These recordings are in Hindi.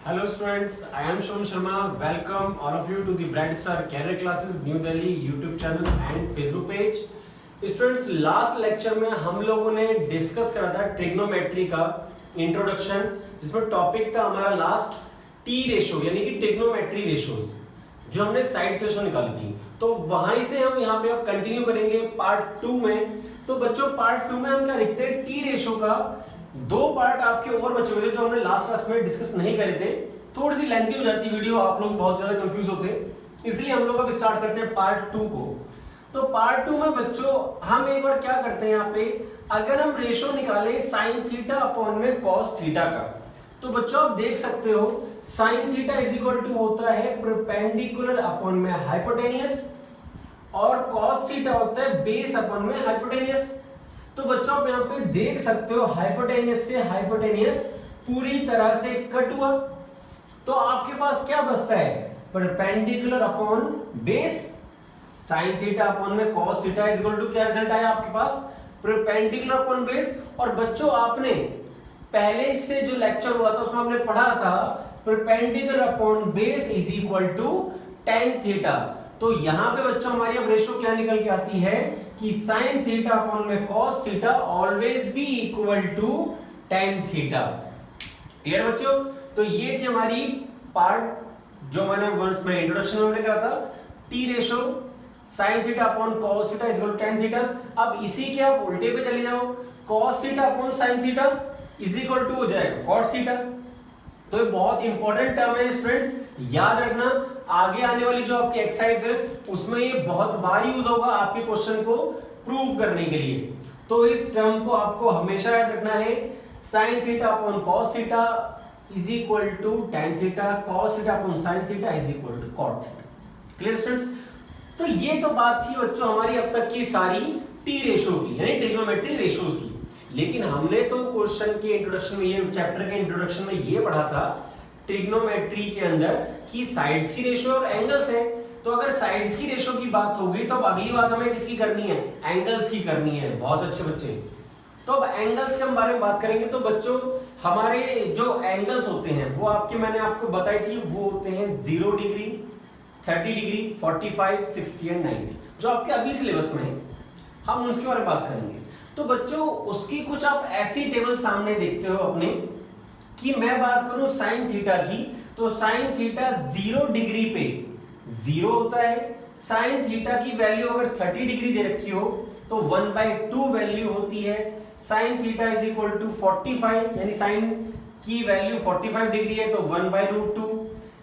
Hello students, I am Shom Sharma. Welcome all of you to the Bright Star Career Classes New Delhi YouTube channel and Facebook page. Students last lecture में हम लोगों ने डिस्कस करा था ट्रिग्नोमेट्री का इंट्रोडक्शन, जिसमें टॉपिक था हमारा लास्ट टी रेशो यानी कि ट्रिग्नोमेट्री रेशोज जो हमने साइड रेशो निकाली थी। तो वहीं से हम यहाँ पे अब कंटिन्यू करेंगे पार्ट 2 में। तो बच्चों पार्ट 2 में हम क्या देखते हैं, टी रेशो का दो पार्ट आपके और बचे हुए थे जो हमने लास्ट क्लास में डिस्कस नहीं करे थे। थोड़ी सी लेंथी हो जाती वीडियो, आप लोग बहुत ज्यादा कंफ्यूज होते हैं, इसलिए हम लोग अब स्टार्ट करते हैं पार्ट 2 को। तो पार्ट 2 में बच्चों हम एक बार क्या करते हैं, यहाँ पे अगर हम रेशो निकाले साइन थीटा अपॉन में कॉस थीटा का, तो बच्चों आप देख सकते हो sine theta is equal to होता है परपेंडिकुलर अपॉन में हाइपोटेनियस और कॉस थीटा होता है बेस अपॉन में हाइपोटेनियस। तो बच्चों आप यहाँ पे देख सकते हो हाइपोटेनियस से हाइपोटेनियस पूरी तरह से कट हुआ, तो आपके पास क्या बचता है, perpendicular upon base sine theta upon में cos theta is equal to क्या रिजल्ट आया आपके पास, परपेंडिकुलर अपॉन बेस। और बच्चों आपने पहले से जो लेक्चर हुआ था उसमें हमने पढ़ा था perpendicular upon base is equal to tan theta. तो यहां पे बच्चों हमारी अब रेशो क्या निकल के आती है कि साइन थीटा अपॉन में cos theta always be equal to tan theta. Clear बच्चों? तो ये थी हमारी पार्ट जो मैंने वंस में इंट्रोडक्शन में हमने कहा था, T ratio sine theta upon cos theta is equal to tan theta. अब इसी के आप उल्टे पे चले जाओ, cos theta upon sine theta is equal to हो जाएगा कॉट थीटा। तो ये बहुत इंपॉर्टेंट टर्म है स्टूडेंट्स, याद रखना। आगे आने वाली जो आपकी एक्सरसाइज है उसमें ये बहुत बार यूज होगा आपके क्वेश्चन को प्रूव करने के लिए। तो इस टर्म को आपको हमेशा याद रखना है, sine theta upon cos theta is equal to tan theta, cos theta upon sine theta is equal to cot theta. Clear students? तो ये तो बात थी बच्चों हमारी अब तक की सारी टी रेशो की यानी ट्रिग्नोमेट्री रेशोज की। लेकिन हमने तो क्वेश्चन के इंट्रोडक्शन में, ये चैप्टर के इंट्रोडक्शन में ये पढ़ा था ट्रिग्नोमेट्री के अंदर कि साइड्स की रेशो और एंगल्स है। तो अगर साइड्स की रेशो की बात होगी तो अब अगली बात हमें किसकी करनी है, एंगल्स की करनी है। बहुत अच्छे बच्चे, तो अब एंगल्स के बारे में बात करेंगे। तो बच्चों हमारे जो एंगल्स होते हैं वो आपके मैंने आपको बताई थी, वो होते हैं 0 डिग्री, 30 डिग्री, 45, 60 एंड 90, जो आपके अभी सिलेबस में है, हम उसके बारे में बात करेंगे। तो बच्चों उसकी कुछ आप ऐसी टेबल सामने देखते हो अपने कि मैं बात करूं साइन थीटा की, तो साइन थीटा 0 डिग्री पे 0 होता है। साइन थीटा की वैल्यू अगर 30 डिग्री दे रखी हो तो 1/2 वैल्यू होती है। Sine theta is equal to 45 यानी साइन की वैल्यू 45 डिग्री है तो 1/√2,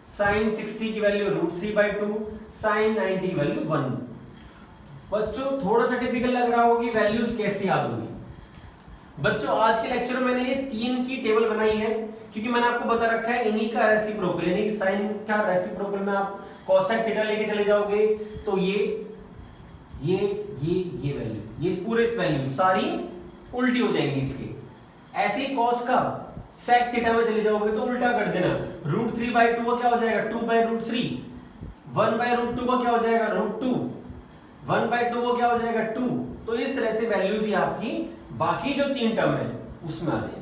साइन 60 की वैल्यू √3/2, साइन 90 वैल्यू 1। बच्चों थोड़ा सा टिपिकल लग रहा होगा कि वैल्यूज कैसे याद होंगी। बच्चों आज के लेक्चर में मैंने ये 3 की टेबल बनाई है क्योंकि मैंने आपको बता रखा है इन्हीं का रेसिप्रोकल यानी कि साइन का रेसिप्रोकल में आप कोसेक थीटा लेके चले जाओगे तो ये वैल्यू, ये पूरे वैल्यू सारी उल्टी हो जाएंगी इसके। ऐसे ही कॉस का सेक थीटा में चले जाओगे तो उल्टा कर देना, √3/2 का क्या हो जाएगा 2/√3, 1/√2 का क्या हो जाएगा √2, 1/2 को क्या हो जाएगा 2। तो इस तरह से वैल्यूज ही आपकी बाकी जो 3 टर्म है उसमें आ जाएंगे।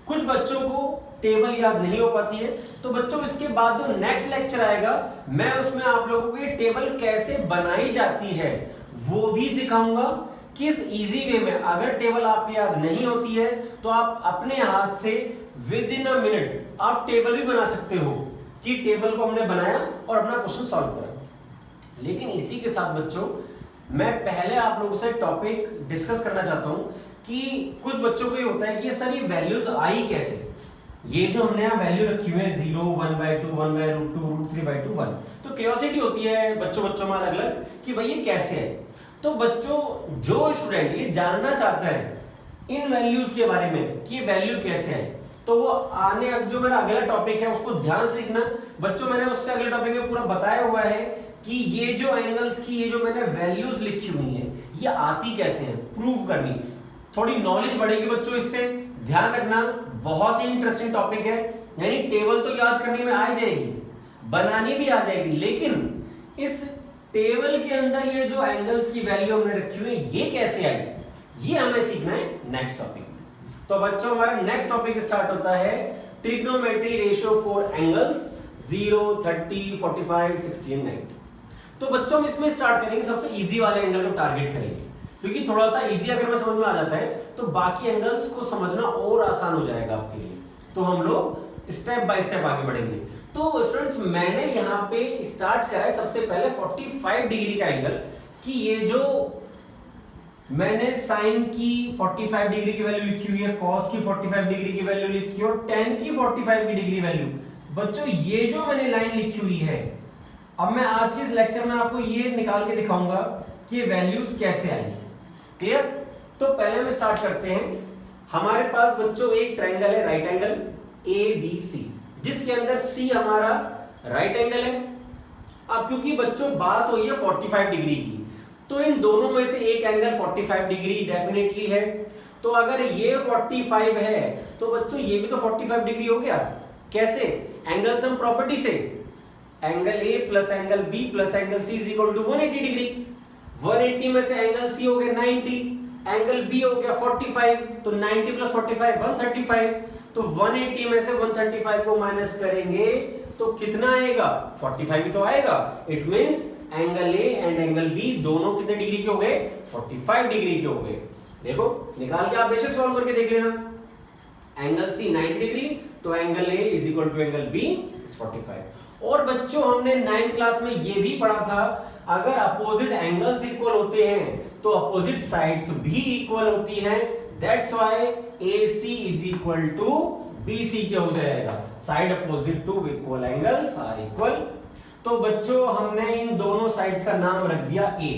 कुछ बच्चों को टेबल याद नहीं हो पाती है, तो बच्चों इसके बाद जो नेक्स्ट लेक्चर आएगा मैं उसमें आप लोगों को ये टेबल कैसे बनाई जाती है वो भी सिखाऊंगा, किस इजी वे में। अगर टेबल आपको याद नहीं होती है तो आप अपने हाथ से विद इन अ मिनट आप टेबल भी बना सकते हो कि टेबल को हमने बनाया और अपना क्वेश्चन सॉल्व करा। लेकिन इसी के साथ बच्चों मैं पहले आप लोगों से टॉपिक डिस्कस करना चाहता हूं कि कुछ बच्चों को ये होता है कि सर ये वैल्यूज आई कैसे, ये जो हमने यहाँ वैल्यू रखी हुई है 0, 1/2, 1/√2, √3/2, 1, तो क्यूरियोसिटी होती है बच्चों में अलग अलग कि भाई ये कैसे है। तो बच्चों जो स्टूडेंट ये जानना चाहता है इन वैल्यूज के बारे में कि ये वैल्यू कैसे है, तो वो आने अब जो मेरा अगला टॉपिक है उसको ध्यान से लिखना। बच्चों मैंने उससे अगले टॉपिक में पूरा बताया हुआ है कि ये जो एंगल्स की ये जो मैंने वैल्यूज लिखी हुई है ये आती कैसे हैं, प्रूव करनी, थोड़ी नॉलेज बढ़ेगी बच्चों इससे। ध्यान रखना बहुत ही इंटरेस्टिंग टॉपिक है, यानी टेबल तो याद करने में आ जाएगी, बनानी भी आ जाएगी, लेकिन इस टेबल के अंदर ये जो एंगल्स की वैल्यू हमने रखी हुई है ये कैसे आई ये हमें सीखना है नेक्स्ट टॉपिक में। तो बच्चों हमारा नेक्स्ट टॉपिक स्टार्ट होता है trigonometry ratio for angles 0, 30, 45, 60 and 90। तो बच्चों हम इसमें स्टार्ट करेंगे, सबसे इजी वाले एंगल को टारगेट करेंगे, क्योंकि थोड़ा सा इजी अगर मैं समझ में आ जाता है तो बाकी एंगल्स को समझना और आसान हो जाएगा आपके लिए। तो हम लोग स्टेप बाय स्टेप आगे बढ़ेंगे। तो स्टूडेंट्स मैंने यहाँ पे स्टार्ट करा है सबसे पहले 45 डिग्री का एंगल, कि ये जो मैंने साइन की 45 डिग्री की वैल्यू लिखी हुई है, कॉस की 45 डिग्री की वैल्यू लिखी है और टेन की 45 की डिग्री वैल्यू। बच्चों ये जो मैंने लाइन लिखी हुई है, अब मैं आज के इस लेक्चर में आपको ये निकाल के दिखाऊंगा कि वैल्यूज कैसे आई। क्लियर? तो पहले में स्टार्ट करते हैं। हमारे पास बच्चों एक ट्रायंगल है, राइट एंगल ABC, जिसके अंदर C हमारा राइट एंगल है। अब क्योंकि बच्चों बात हुई है 45 डिग्री की, तो इन दोनों में से एक एंगल 45 डिग्री डेफिनेटली है। तो अगर ये 45 है तो बच्चों ये भी तो 45 डिग्री हो गया। कैसे? एंगल सम प्रॉपर्टी से, angle A plus angle B plus angle C is equal to 180 degree. 180 में से एंगल C हो गया 90, एंगल B हो गया 45, तो 90 प्लस 45 135। तो 180 में से 135 को माइनस करेंगे तो कितना आएगा? 45 ही तो आएगा। It means angle A and angle B दोनों कितने डिग्री के हो गए? 45 डिग्री के हो गए। देखो निकाल के आप बेशक सॉल्व करके देख लेना। एंगल C 90 डिग्री, तो angle A is equal to angle B is 45। और बच्चों हमने 9th क्लास में ये भी पढ़ा था, अगर अपोजिट एंगल्स इक्वल होते हैं तो अपोजिट साइड्स भी इक्वल होती हैं। That's why AC is equal to BC क्या हो जाएगा? Side opposite to equal angles are equal. तो बच्चों हमने इन दोनों साइड्स का नाम रख दिया A,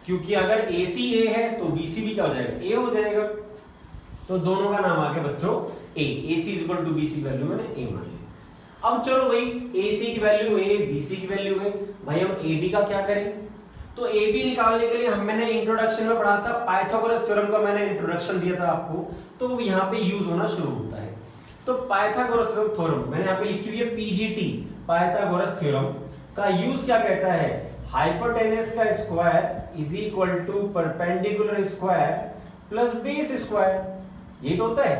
क्योंकि अगर AC A है तो BC भी क्या हो जाएगा? A हो जाएगा। तो दोनों का नाम आ गया बच्चों A। AC is equal to BC value मैंने A मान ली। अब चलो भाई AC की वैल्यू A, BC की वैल्यू है, भाई हम AB का क्या करें? तो AB निकालने के लिए मैंने इंट्रोडक्शन में पढ़ा था, पाइथागोरस थ्योरम का मैंने इंट्रोडक्शन दिया था आपको, तो यहाँ पे यूज होना शुरू होता है। तो पाइथागोरस थ्योरम मैंने यहाँ पे लिखी हुई है PGT, पाइथागोरस थ्योरम का यूज क्या कहता है? हाइपोटेनस का square is equal to perpendicular square plus base square, ये तो होता है।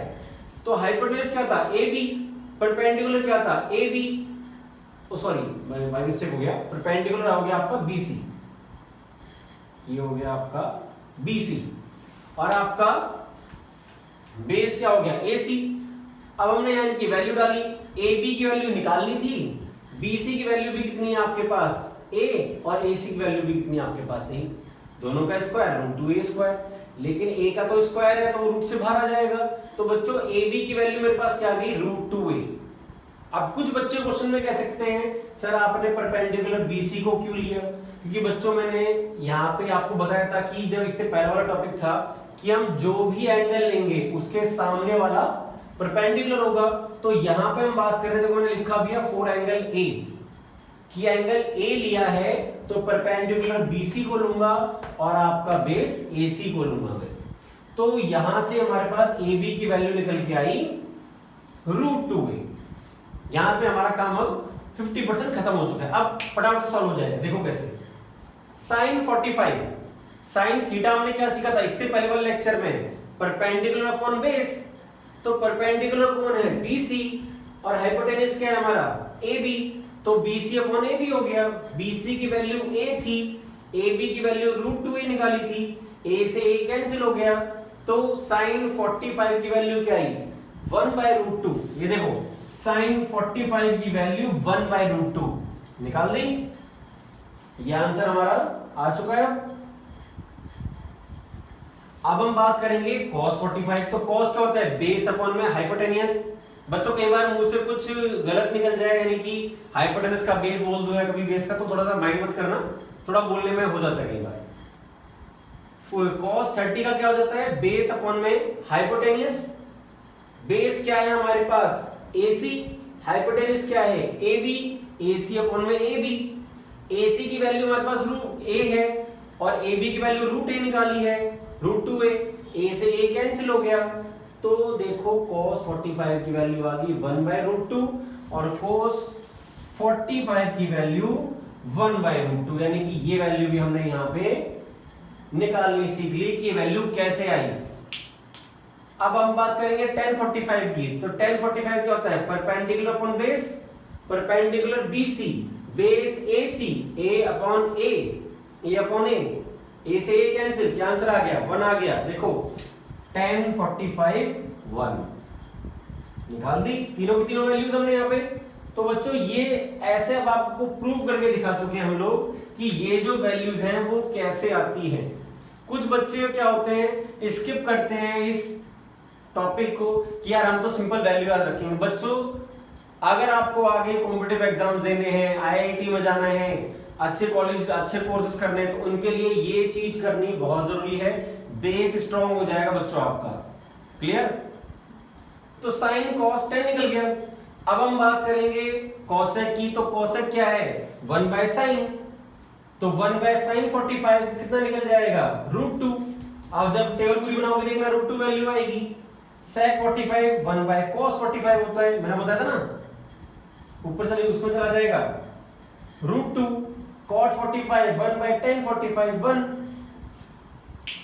तो हाइपोटेनस क्या था? AB, परपेंडिकुलर क्या था? AB, oh sorry by mistake हो गया, परपेंडिकुलर हो गया आपका BC, ये हो गया आपका BC, और आपका बेस क्या हो गया? AC। अब हमने यहाँ इनकी वैल्यू डाली, AB की वैल्यू निकालनी थी, BC की वैल्यू भी कितनी है आपके पास? A, और AC की वैल्यू भी कितनी है आपके पास? A। दोनों का स्क्वायर √2A स्क्वायर, लेकिन A का तो स्क्वायर है तो रूट से बाहर आ जाएगा। तो बच्चों AB की वैल्यू मेरे पास क्या आ गई? √2A। अब कुछ बच्चे क्वेश्चन में कह सकते हैं सर आपने परपेंडिकुलर BC को क्यों लिया? क्योंकि बच्चों मैंने यहाँ पे आपको बताया था कि जब इससे पहले वाला टॉपिक था कि हम जो भी एंगल लेंगे उसके सामने वाला परपेंडिकुलर होगा। तो यहाँ पे हम बात कर रहे थे, मैंने लिखा भी है फॉर एंगल A, कि एंगल A लिया है तो परपेंडिकुलर BC को लूंगा और आपका बेस AC को लूंगा मैं। तो यहां से हमारे पास AB की वैल्यू निकल के आई √2A। यहां पे हमारा काम अब 50% खत्म हो चुका है। अब फटाफट सॉल्व हो जाएगा। देखो कैसे। साइन 45, साइन थीटा हमने क्या सीखा था इससे पहले वाले लेक्चर में? Perpendicular upon base. तो परपेंडिकुलर कौन है? BC, और हाइपोटेनस क्या है हमारा? AB। तो BC अपॉन AB हो गया। BC की वैल्यू A थी, AB की वैल्यू √2A निकाली थी, A से A कैंसिल हो गया। तो साइन 45 की वैल्यू क्या आई? 1/√2। ये देखो साइन 45 की वैल्यू 1/√2 निकाल दी। ये आंसर हमारा आ चुका है। अब हम बात करेंगे cos 45। तो cos क्या होता है? बेस अपॉन में हाइपोटेनियस। बच्चों कई बार मुंह से कुछ गलत निकल जाएगा, यानी कि हाइपोटेनस का बेस बोल दो या कभी बेस का, तो थोड़ा सा माइंड मत करना, थोड़ा बोलने में हो जाता है कई बार। cos 30 का क्या हो जाता है? बेस अपॉन में हाइपोटेनियस। बेस क्या है हमारे पास? AC। हाइपोटेनस क्या है? AB। AC अपॉन में AB। AC की वैल्यू हमारे पास √A है और AB की वैल्यू √A निकाली है, √2A। A से A कैंसिल हो गया। तो देखो cos 45 की वैल्यू आ गई 1/√2 और cos 45 की वैल्यू 1/√2, यानी कि ये वैल्यू भी हमने यहां पे निकालनी सीख ली कि वैल्यू कैसे आई। अब हम बात करेंगे tan 45 की। तो tan 45 क्या होता है? Perpendicular upon base, perpendicular BC, base AC, A upon A, A upon A, A से A कैंसिल, क्या आंसर आ गया? 1 आ गया। देखो tan 45 1 निकाल दी, तीनों की तीनों वैल्यूज हमने यहाँ पे। तो बच्चों ये ऐसे अब आपको प्रूव करके दिखा चुके हैं हम लोग कि ये जो वैल्यूज हैं वो कैसे आती हैं। कुछ बच्चे क्या होते हैं, स्किप करते हैं इस टॉपिक को कि यार हम तो सिंपल वैल्यू याद रखेंगे। बच्चों अगर आपको आगे कॉम्पिटिटिव एग्जाम्स देने हैं, IIT में जाना है, अच्छे कॉलेज अच्छे कोर्सेज करने हैं, तो उनके लिए ये चीज करनी बहुत जरूरी है। बेस स्ट्रॉन्ग हो जाएगा बच्चों आपका। क्लियर? तो साइन कॉस tan निकल गया। अब हम बात करेंगे कोसेक की। तो कोसेक क्या है? 1 बाय साइन। तो 1 बाय साइन 45 कितना निकल जाएगा? √2। अब जब टेबल पूरी बनाओगे देखना √2 वैल्यू आएगी। sec 45 1 बाय cos 45 होता है, मैंने बताया था ना, ऊपर चलिए उसमें चला जाएगा। √2 cot 45 1 बाय tan 45 1।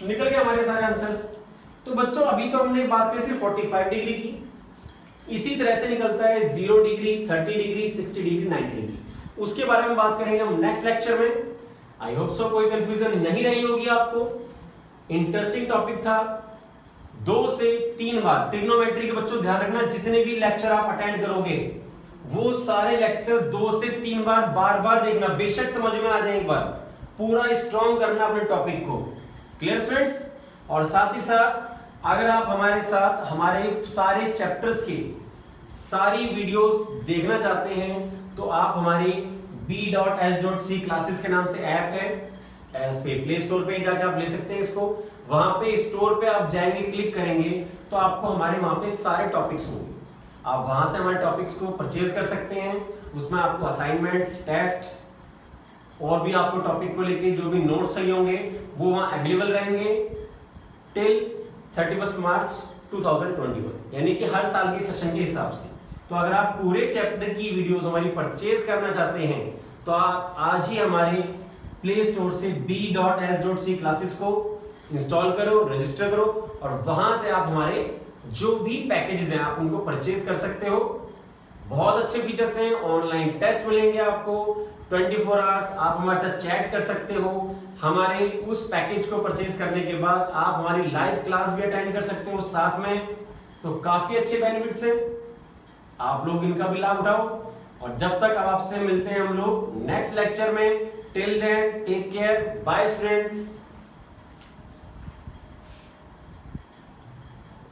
निकल गए हमारे सारे आंसर्स। तो बच्चों अभी तो हमने बात करी सिर्फ 45 डिग्री की, इसी तरह से निकलता है 0 डिग्री, 30 डिग्री, 60 डिग्री, 90 डिग्री। उसके बारे में बात करेंगे हम नेक्स्ट लेक्चर में। आई होप सो कोई कंफ्यूजन नहीं रही होगी आपको। इंटरेस्टिंग टॉपिक था। 2 से 3 बार ट्रिग्नोमेट्री के बच्चों ध्यान रखना, जितने भी लेक्चर आप अटेंड करोगे वो सारे लेक्चर 2 से 3 बार बार बार देखना, बेशक समझ में आ जाए एक बार, पूरा स्ट्रॉन्ग करना अपने टॉपिक को। Clear students? और साथ ही साथ अगर आप हमारे साथ हमारे सारे चैप्टर्स की सारी वीडियोस देखना चाहते हैं तो आप हमारी b.s.c क्लासेस के नाम से ऐप है, एस पे प्ले स्टोर पे जाके आप ले सकते हैं इसको। वहां पे स्टोर पे आप जाएंगे, क्लिक करेंगे तो आपको हमारे वहां पे सारे टॉपिक्स होंगे। आप वहां से हमारे टॉपिक्स को परचेज कर सकते हैं। उसमें आपको असाइनमेंट्स, टेस्ट और भी आपको टॉपिक को लेके जो भी नोट्स चाहिए होंगे वो वहां अवेलेबल रहेंगे टिल 31 मार्च 2021, यानी कि हर साल के सेशन के हिसाब से। तो अगर आप पूरे चैप्टर की वीडियोस हमारी परचेज करना चाहते हैं तो आप आज ही हमारे प्ले स्टोर से b.s.c क्लासेस को इंस्टॉल करो, रजिस्टर करो और वहां से आप हमारे जो भी पैकेजेस हैं आप उनको परचेज कर सकते हो। बहुत अच्छे फीचर्स हैं, ऑनलाइन टेस्ट मिलेंगे आपको, 24 आवर्स आप हमारे साथ चैट कर सकते हो। हमारे उस पैकेज को परचेज करने के बाद आप हमारी लाइव क्लास भी अटेंड कर सकते हो साथ में। तो काफी अच्छे बेनिफिट्स हैं, आप लोग इनका भी लाभ उठाओ। और जब तक अब आपसे मिलते हैं हम लोग नेक्स्ट लेक्चर में, till then take care, bye students.